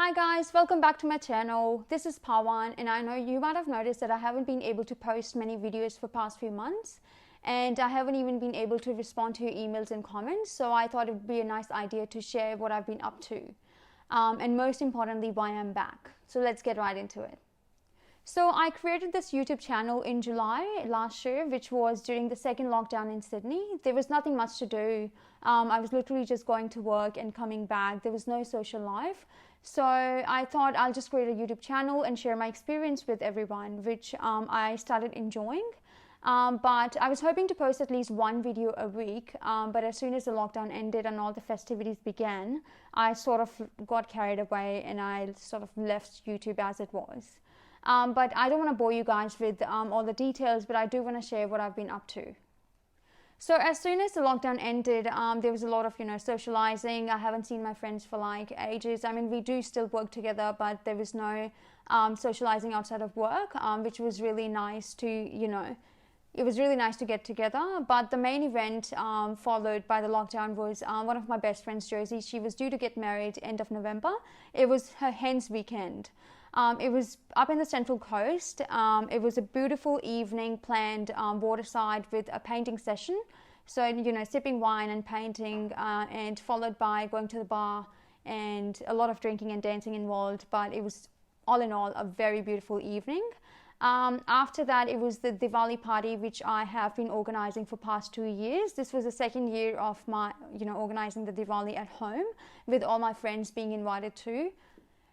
Hi guys, welcome back to my channel. This is Pawan, and I know you might have noticed that I haven't been able to post many videos for past few months, and I haven't even been able to respond to your emails and comments, so I thought it would be a nice idea to share what I've been up to, and most importantly why I'm back. So let's get right into it. So I created this YouTube channel in July last year, which was during the second lockdown in Sydney. There was nothing much to do. I was literally just going to work and coming back. There was no social life. So I thought I'll just create a YouTube channel and share my experience with everyone, which I started enjoying. But I was hoping to post at least one video a week, but as soon as the lockdown ended and all the festivities began, I sort of got carried away and I sort of left YouTube as it was. But I don't want to bore you guys with all the details, but I do want to share what I've been up to. So as soon as the lockdown ended, there was a lot of, socializing. I haven't seen my friends for like ages. I mean, we do still work together, but there was no socializing outside of work, which was really nice to, it was really nice to get together. But the main event followed by the lockdown was one of my best friends, Josie. She was due to get married end of November. It was her hen's weekend. It was up in the Central Coast. It was a beautiful evening planned waterside with a painting session. So, sipping wine and painting, and followed by going to the bar and a lot of drinking and dancing involved. But it was all in all a very beautiful evening. After that, it was the Diwali party, which I have been organizing for past 2 years. This was the second year of my, organizing the Diwali at home with all my friends being invited too.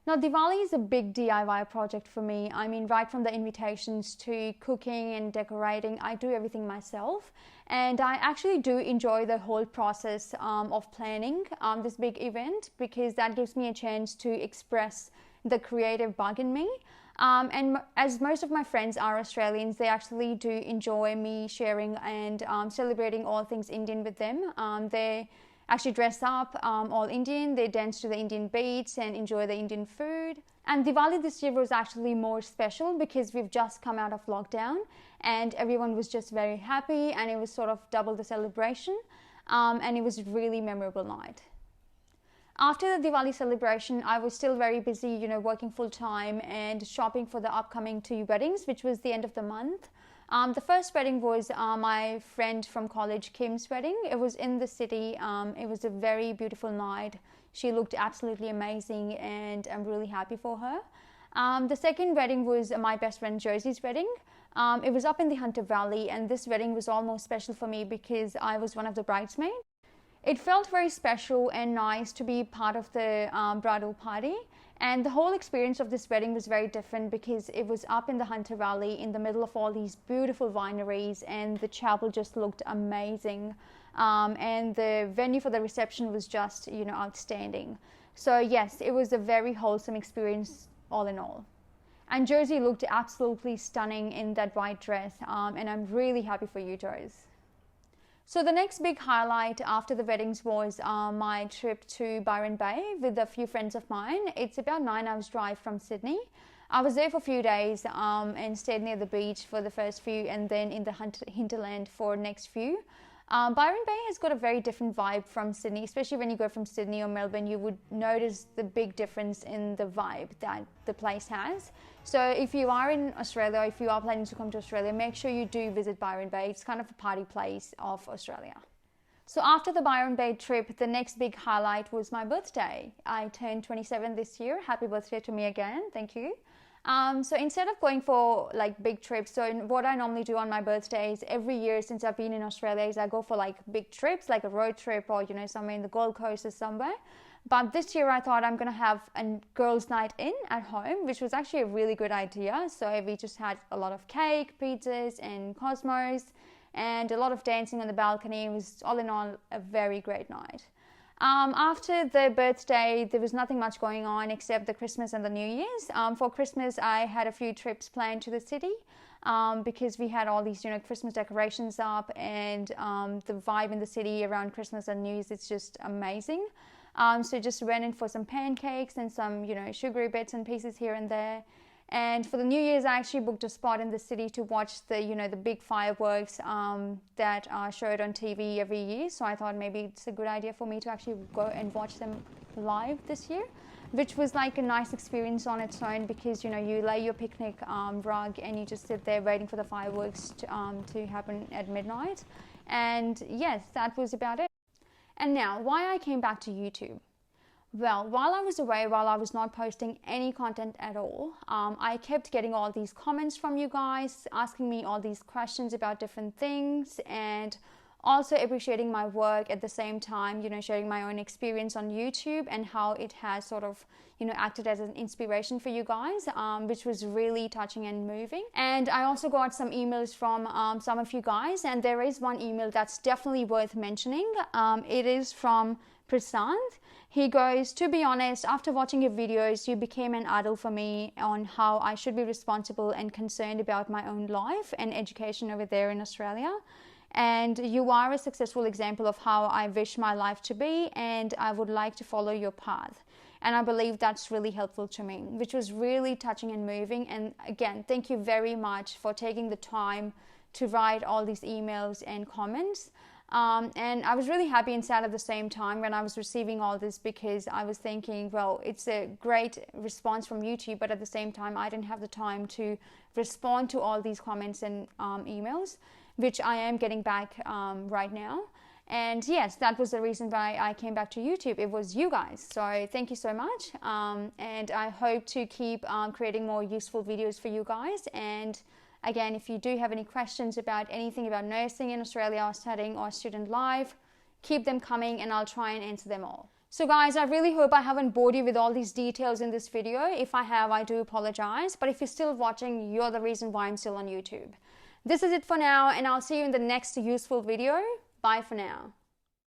Now, Diwali is a big DIY project for me. I mean, right from the invitations to cooking and decorating, I do everything myself. And I actually do enjoy the whole process of planning this big event, because that gives me a chance to express the creative bug in me. And as most of my friends are Australians, they actually do enjoy me sharing and celebrating all things Indian with them. They actually dress up all Indian, they dance to the Indian beats and enjoy the Indian food. And Diwali this year was actually more special because we've just come out of lockdown and everyone was just very happy, and it was sort of double the celebration, and it was a really memorable night. After the Diwali celebration, I was still very busy, working full time and shopping for the upcoming 2 weddings, which was the end of the month. The first wedding was my friend from college, Kim's wedding. It was in the city. It was a very beautiful night. She looked absolutely amazing, and I'm really happy for her. The second wedding was my best friend Josie's wedding. It was up in the Hunter Valley, and this wedding was almost special for me because I was one of the bridesmaids. It felt very special and nice to be part of the bridal party. And the whole experience of this wedding was very different because it was up in the Hunter Valley in the middle of all these beautiful wineries, and the chapel just looked amazing. And the venue for the reception was just, outstanding. So yes, it was a very wholesome experience all in all. And Josie looked absolutely stunning in that white dress, and I'm really happy for you, Josie. So the next big highlight after the weddings was my trip to Byron Bay with a few friends of mine. It's about 9 hours drive from Sydney. I was there for a few days and stayed near the beach for the first few, and then in the hinterland for next few. Byron Bay has got a very different vibe from Sydney, especially when you go from Sydney or Melbourne. You would notice the big difference in the vibe that the place has. So if you are in Australia, if you are planning to come to Australia, make sure you do visit Byron Bay. It's kind of a party place of Australia. So after the Byron Bay trip, the next big highlight was my birthday. I turned 27 this year. Happy birthday to me again. Thank you. So instead of going for like big trips, so what I normally do on my birthdays every year since I've been in Australia is I go for like big trips, like a road trip or, somewhere in the Gold Coast or somewhere. But this year I thought I'm going to have a girls' night in at home, which was actually a really good idea. So we just had a lot of cake, pizzas and cosmos, and a lot of dancing on the balcony. It was all in all a very great night. After the birthday, there was nothing much going on except the Christmas and the New Year's. For Christmas, I had a few trips planned to the city because we had all these, Christmas decorations up, and the vibe in the city around Christmas and New Year's, it's just amazing. So just went in for some pancakes and some, sugary bits and pieces here and there. And for the New Year's, I actually booked a spot in the city to watch the, the big fireworks that are showed on TV every year. So I thought maybe it's a good idea for me to actually go and watch them live this year. which was like a nice experience on its own, because you know, you lay your picnic rug and you just sit there waiting for the fireworks to happen at midnight. And yes, that was about it. And now, why I came back to YouTube. Well, while I was away, while I was not posting any content at all, I kept getting all these comments from you guys, asking me all these questions about different things, and also appreciating my work at the same time, you know, sharing my own experience on YouTube and how it has sort of, you know, acted as an inspiration for you guys, which was really touching and moving. And I also got some emails from some of you guys, and there is one email that's definitely worth mentioning. It is from Prasant. He goes, "To be honest, after watching your videos, you became an idol for me on how I should be responsible and concerned about my own life and education over there in Australia. And you are a successful example of how I wish my life to be, and I would like to follow your path." And I believe that's really helpful to me, which was really touching and moving. And again, thank you very much for taking the time to write all these emails and comments. And I was really happy and sad at the same time when I was receiving all this, because I was thinking, well, it's a great response from YouTube, but at the same time, I didn't have the time to respond to all these comments and emails, which I am getting back right now. And yes, that was the reason why I came back to YouTube. It was you guys. So thank you so much. And I hope to keep creating more useful videos for you guys. And again, if you do have any questions about anything about nursing in Australia or studying or student life, keep them coming and I'll try and answer them all. So guys, I really hope I haven't bored you with all these details in this video. If I have, I do apologize. But if you're still watching, you're the reason why I'm still on YouTube. This is it for now, and I'll see you in the next useful video. Bye for now.